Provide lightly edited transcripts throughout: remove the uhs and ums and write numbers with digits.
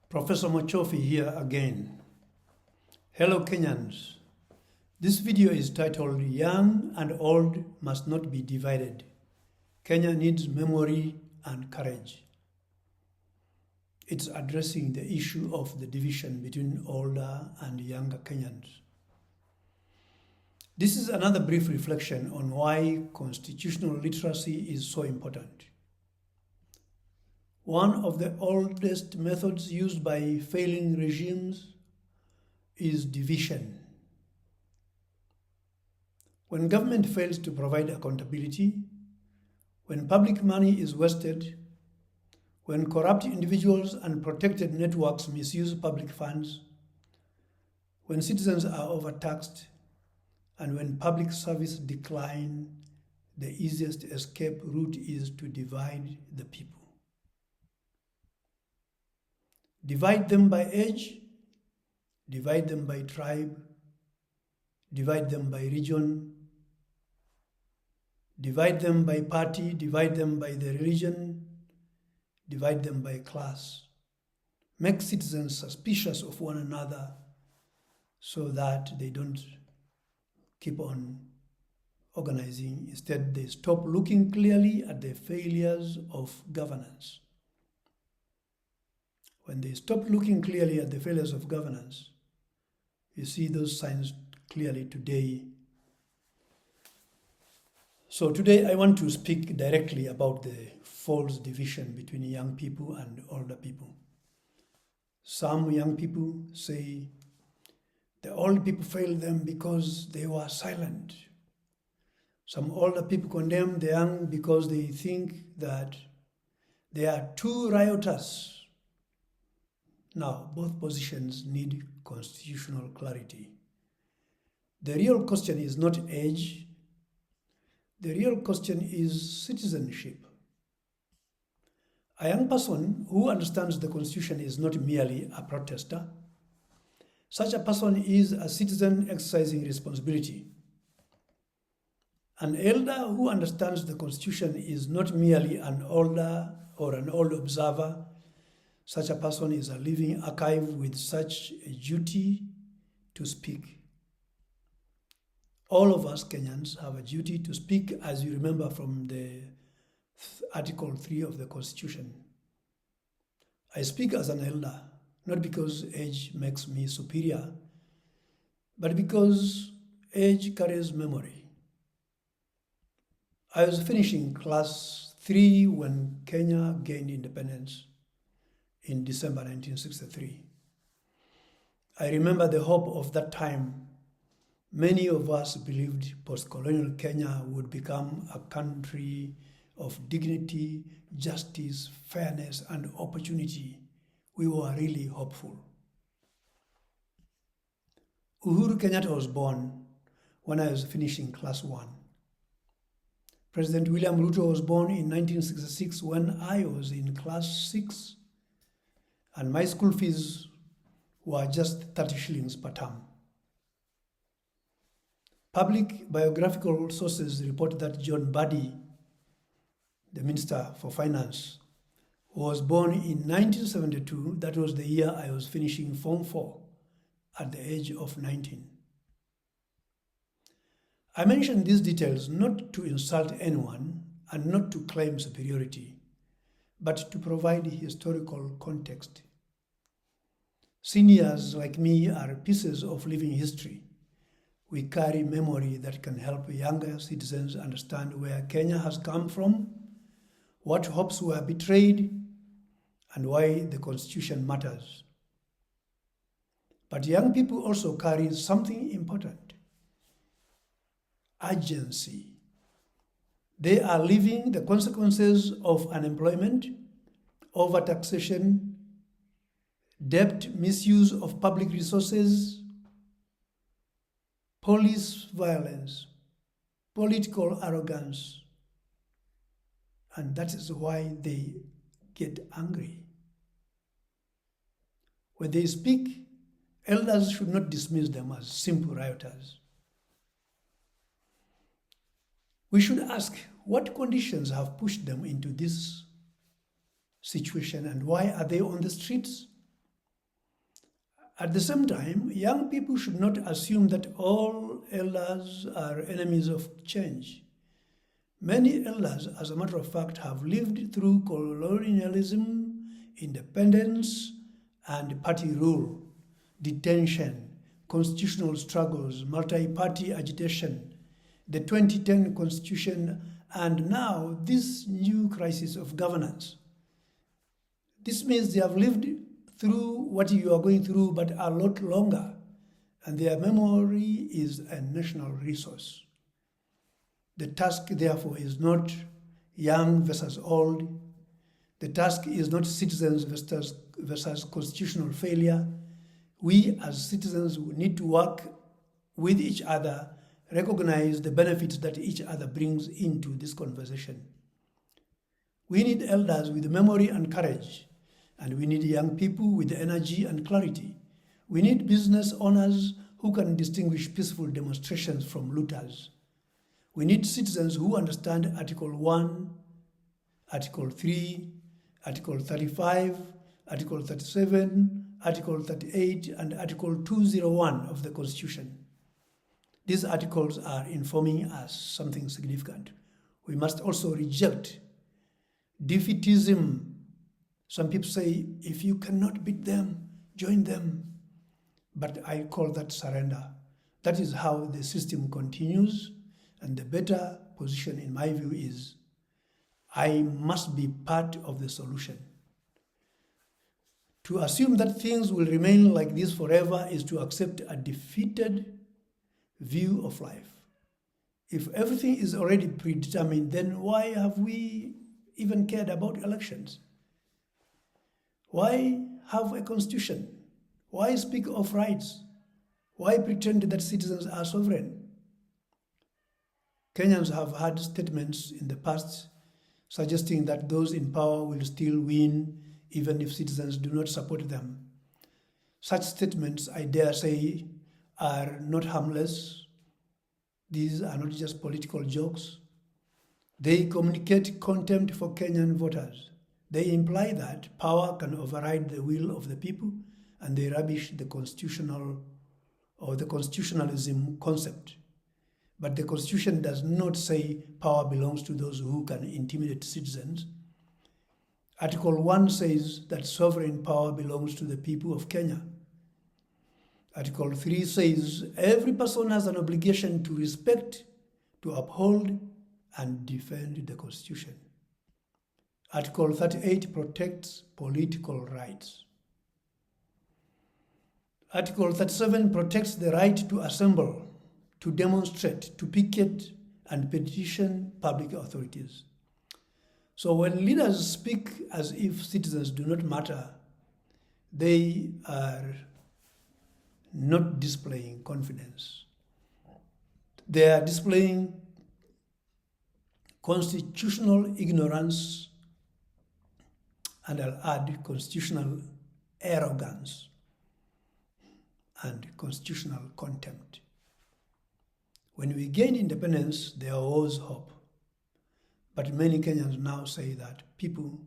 Professor Mwachofi here again. Hello Kenyans. This video is titled Young and Old Must Not Be Divided. Kenya Needs Memory and Courage. It's addressing the issue of the division between older and younger Kenyans. This is another brief reflection on why constitutional literacy is so important. One of the oldest methods used by failing regimes is division. When government fails to provide accountability, when public money is wasted, when corrupt individuals and protected networks misuse public funds, when citizens are overtaxed, and when public service decline, the easiest escape route is to divide the people. Divide them by age, divide them by tribe, divide them by region, divide them by party, divide them by the religion, divide them by class. Make citizens suspicious of one another so that they don't keep on organizing. Instead, they stop looking clearly at the failures of governance. When they stop looking clearly at the failures of governance, you see those signs clearly today. So today I want to speak directly about the false division between young people and older people. Some young people say the old people failed them because they were silent. Some older people condemn the young because they think that they are too riotous. Now, both positions need constitutional clarity. The real question is not age. The real question is citizenship. A young person who understands the Constitution is not merely a protester. Such a person is a citizen exercising responsibility. An elder who understands the Constitution is not merely an older or an old observer. Such a person is a living archive with such a duty to speak. All of us Kenyans have a duty to speak, as you remember from the Article 3 of the Constitution. I speak as an elder, not because age makes me superior, but because age carries memory. I was finishing class 3 when Kenya gained independence in December 1963. I remember the hope of that time. Many of us believed post-colonial Kenya would become a country of dignity, justice, fairness, and opportunity. We were really hopeful. Uhuru Kenyatta was born when I was finishing class 1. President William Ruto was born in 1966 when I was in class 6. And my school fees were just 30 shillings per term. Public biographical sources report that John Mbadi, the Minister for Finance, was born in 1972. That was the year I was finishing Form 4 at the age of 19. I mention these details not to insult anyone and not to claim superiority, but to provide historical context. Seniors like me are pieces of living history. We carry memory that can help younger citizens understand where Kenya has come from, what hopes were betrayed, and why the Constitution matters. But young people also carry something important: urgency. They are living the consequences of unemployment, overtaxation, debt, misuse of public resources, police violence, political arrogance, and that is why they get angry. When they speak, elders should not dismiss them as simple rioters. We should ask what conditions have pushed them into this situation and why are they on the streets? At the same time, young people should not assume that all elders are enemies of change. Many elders, as a matter of fact, have lived through colonialism, independence, and party rule, detention, constitutional struggles, multi-party agitation, the 2010 constitution, and now this new crisis of governance. This means they have lived through what you are going through, but a lot longer, and their memory is a national resource. The task, therefore, is not young versus old. The task is not citizens versus constitutional failure. We as citizens need to work with each other, recognize the benefits that each other brings into this conversation. We need elders with memory and courage, and we need young people with energy and clarity. We need business owners who can distinguish peaceful demonstrations from looters. We need citizens who understand Article 1, Article 3, Article 35, Article 37, Article 38, and Article 201 of the Constitution. These articles are informing us something significant. We must also reject defeatism. Some people say, if you cannot beat them, join them. But I call that surrender. That is how the system continues, and the better position, in my view, is I must be part of the solution. To assume that things will remain like this forever is to accept a defeated view of life. If everything is already predetermined, then why have we even cared about elections? Why have a constitution? Why speak of rights? Why pretend that citizens are sovereign? Kenyans have had statements in the past suggesting that those in power will still win even if citizens do not support them. Such statements, I dare say, are not harmless. These are not just political jokes. They communicate contempt for Kenyan voters. They imply that power can override the will of the people, and they rubbish the constitutional or the constitutionalism concept. But the Constitution does not say power belongs to those who can intimidate citizens. Article 1 says that sovereign power belongs to the people of Kenya. Article 3 says every person has an obligation to respect, to uphold, and defend the Constitution. Article 38 protects political rights. Article 37 protects the right to assemble, to demonstrate, to picket, and petition public authorities. So when leaders speak as if citizens do not matter, they are not displaying confidence. They are displaying constitutional ignorance, and I'll add constitutional arrogance and constitutional contempt. When we gained independence, there was hope. But many Kenyans now say that people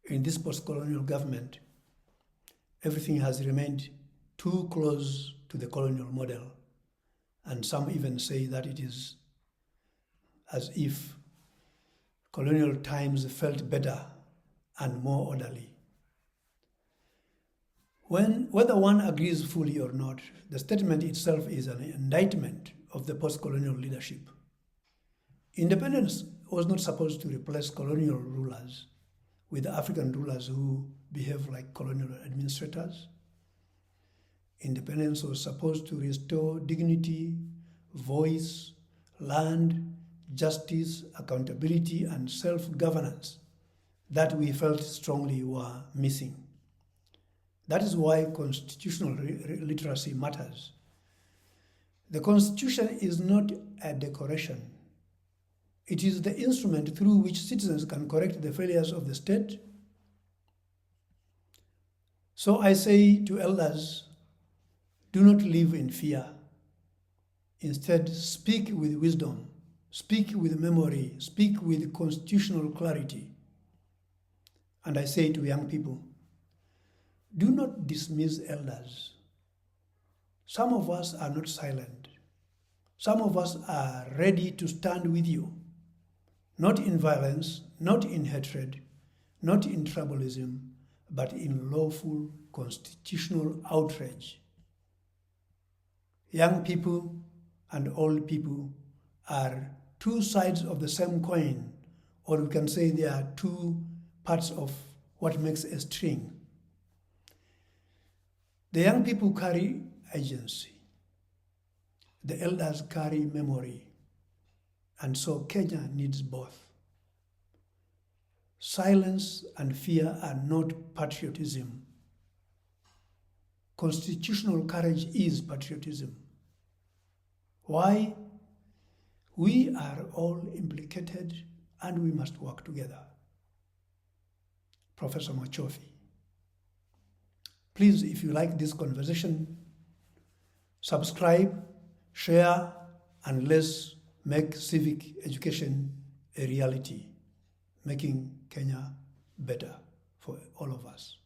in this post-colonial government, everything has remained too close to the colonial model. And some even say that it is as if colonial times felt better and more orderly. Whether one agrees fully or not, the statement itself is an indictment of the post-colonial leadership. Independence was not supposed to replace colonial rulers with African rulers who behave like colonial administrators. Independence was supposed to restore dignity, voice, land, justice, accountability, and self-governance that we felt strongly were missing. That is why constitutional literacy matters. The Constitution is not a decoration. It is the instrument through which citizens can correct the failures of the state. So I say to elders, do not live in fear. Instead, speak with wisdom, speak with memory, speak with constitutional clarity. And I say to young people, Do not dismiss elders. Some of us are not silent. Some of us are ready to stand with you, not in violence, not in hatred, not in tribalism, but in lawful constitutional outrage. Young people and old people are two sides of the same coin, or we can say they are two parts of what makes a string. The young people carry agency. The elders carry memory. And so Kenya needs both. Silence and fear are not patriotism. Constitutional courage is patriotism. Why? We are all implicated and we must work together. Professor Mwachofi. Please, if you like this conversation, subscribe, share, and let's make civic education a reality, making Kenya better for all of us.